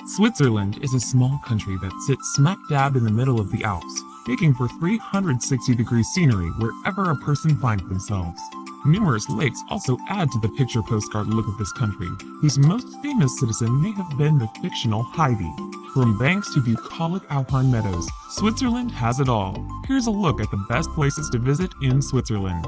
Switzerland is a small country that sits smack dab in the middle of the Alps, making for 360-degree scenery wherever a person finds themselves. Numerous lakes also add to the picture postcard look of this country, whose most famous citizen may have been the fictional Heidi. From banks to bucolic alpine meadows, Switzerland has it all. Here's a look at the best places to visit in Switzerland.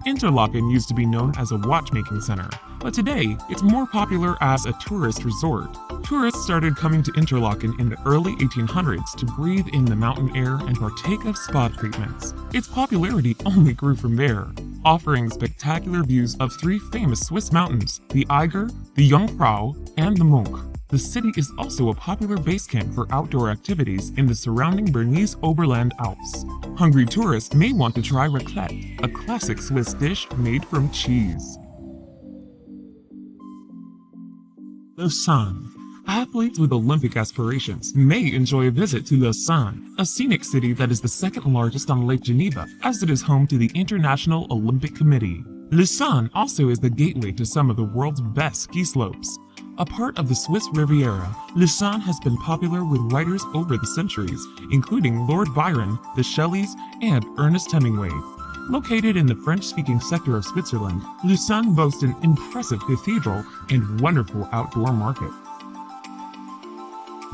Interlaken used to be known as a watchmaking center, but today it's more popular as a tourist resort. Tourists started coming to Interlaken in the early 1800s to breathe in the mountain air and partake of spa treatments. Its popularity only grew from there, offering spectacular views of three famous Swiss mountains, the Eiger, the Jungfrau, and the Monch. The city is also a popular base camp for outdoor activities in the surrounding Bernese Oberland Alps. Hungry tourists may want to try raclette, a classic Swiss dish made from cheese. Lausanne. Athletes with Olympic aspirations may enjoy a visit to Lausanne, a scenic city that is the second largest on Lake Geneva, as it is home to the International Olympic Committee. Lausanne also is the gateway to some of the world's best ski slopes. A part of the Swiss Riviera, Lausanne has been popular with writers over the centuries, including Lord Byron, the Shelleys, and Ernest Hemingway. Located in the French-speaking sector of Switzerland, Lausanne boasts an impressive cathedral and wonderful outdoor market.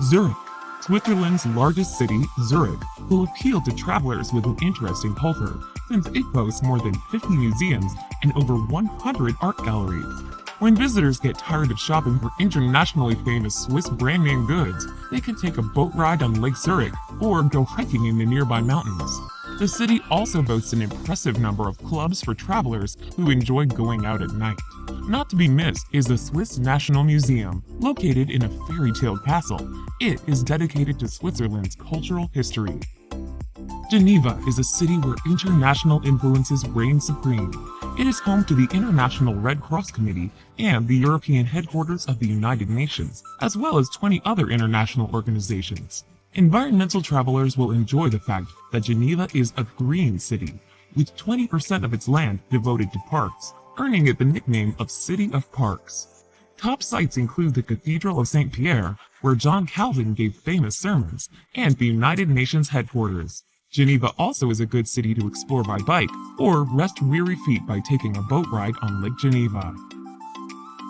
Zurich. Switzerland's largest city, Zurich, will appeal to travelers with an interesting culture, since it boasts more than 50 museums and over 100 art galleries. When visitors get tired of shopping for internationally famous Swiss brand name goods, they can take a boat ride on Lake Zurich or go hiking in the nearby mountains. The city also boasts an impressive number of clubs for travelers who enjoy going out at night. Not to be missed is the Swiss National Museum, located in a fairy-tale castle. It is dedicated to Switzerland's cultural history. Geneva is a city where international influences reign supreme. It is home to the International Red Cross Committee and the European headquarters of the United Nations, as well as 20 other international organizations. Environmental travelers will enjoy the fact that Geneva is a green city, with 20% of its land devoted to parks, earning it the nickname of City of Parks. Top sites include the Cathedral of St. Pierre, where John Calvin gave famous sermons, and the United Nations headquarters. Geneva also is a good city to explore by bike, or rest weary feet by taking a boat ride on Lake Geneva.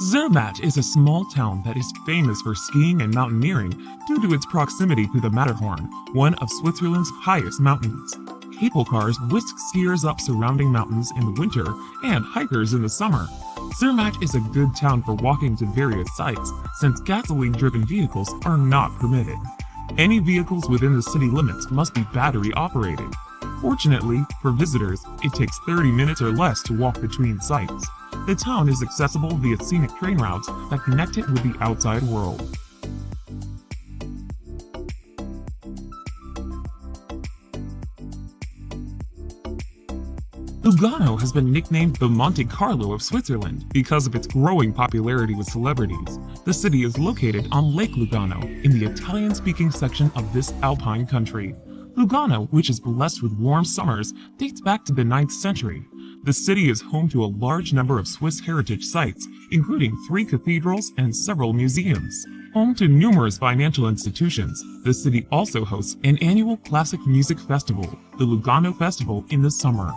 Zermatt is a small town that is famous for skiing and mountaineering due to its proximity to the Matterhorn, one of Switzerland's highest mountains. Cable cars whisk skiers up surrounding mountains in the winter and hikers in the summer. Zermatt is a good town for walking to various sites, since gasoline-driven vehicles are not permitted. Any vehicles within the city limits must be battery-operated. Fortunately, for visitors, it takes 30 minutes or less to walk between sites. The town is accessible via scenic train routes that connect it with the outside world. Lugano has been nicknamed the Monte Carlo of Switzerland because of its growing popularity with celebrities. The city is located on Lake Lugano in the Italian-speaking section of this alpine country. Lugano, which is blessed with warm summers, dates back to the 9th century. The city is home to a large number of Swiss heritage sites, including 3 cathedrals and several museums. Home to numerous financial institutions, the city also hosts an annual classic music festival, the Lugano Festival, in the summer.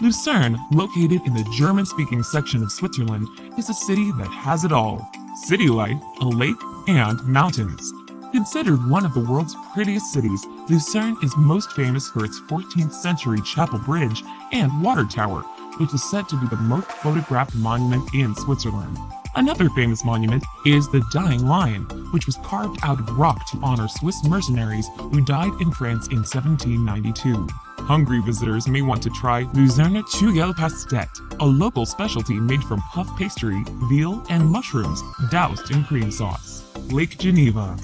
Lucerne, located in the German-speaking section of Switzerland, is a city that has it all: city life, a lake, and mountains. Considered one of the world's prettiest cities, Lucerne is most famous for its 14th century chapel bridge and water tower, which is said to be the most photographed monument in Switzerland. Another famous monument is the Dying Lion, which was carved out of rock to honor Swiss mercenaries who died in France in 1792. Hungry visitors may want to try Luzerne Tugel Pastet, a local specialty made from puff pastry, veal, and mushrooms doused in cream sauce. Lake Geneva.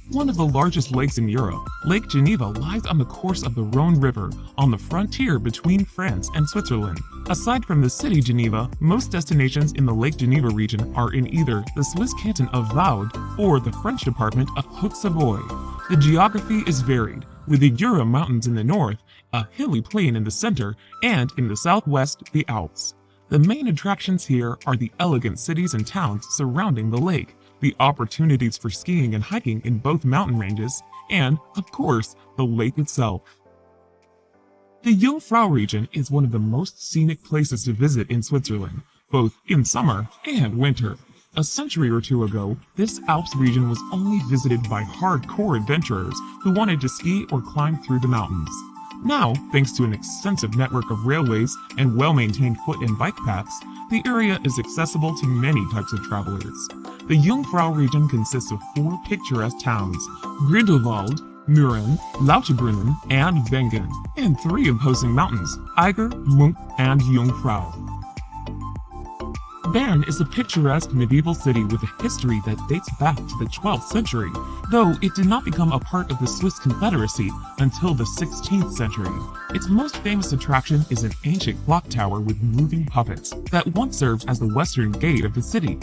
One of the largest lakes in Europe, Lake Geneva lies on the course of the Rhone River, on the frontier between France and Switzerland. Aside from the city Geneva, most destinations in the Lake Geneva region are in either the Swiss canton of Vaud or the French department of Haute-Savoie. The geography is varied, with the Jura Mountains in the north, a hilly plain in the center, and in the southwest, the Alps. The main attractions here are the elegant cities and towns surrounding the lake, the opportunities for skiing and hiking in both mountain ranges, and, of course, the lake itself. The Jungfrau region is one of the most scenic places to visit in Switzerland, both in summer and winter. A century or two ago, this Alps region was only visited by hardcore adventurers who wanted to ski or climb through the mountains. Now, thanks to an extensive network of railways and well-maintained foot and bike paths, the area is accessible to many types of travelers. The Jungfrau region consists of 4 picturesque towns, Grindelwald, Mürren, Lauterbrunnen, and Wengen, and 3 imposing mountains, Eiger, Munk, and Jungfrau. Bern is a picturesque medieval city with a history that dates back to the 12th century, though it did not become a part of the Swiss Confederacy until the 16th century. Its most famous attraction is an ancient clock tower with moving puppets that once served as the western gate of the city.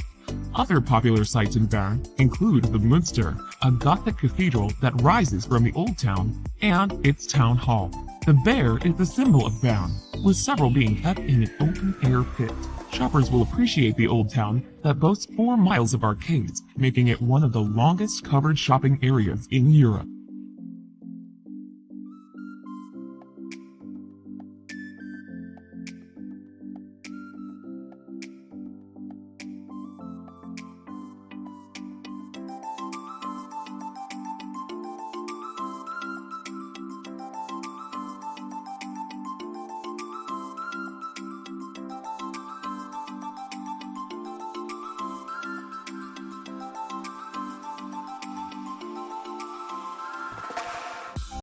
Other popular sites in Bern include the Minster, a Gothic cathedral that rises from the old town, and its town hall. The bear is the symbol of Bern, with several being kept in an open-air pit. Shoppers will appreciate the old town that boasts 4 miles of arcades, making it one of the longest covered shopping areas in Europe.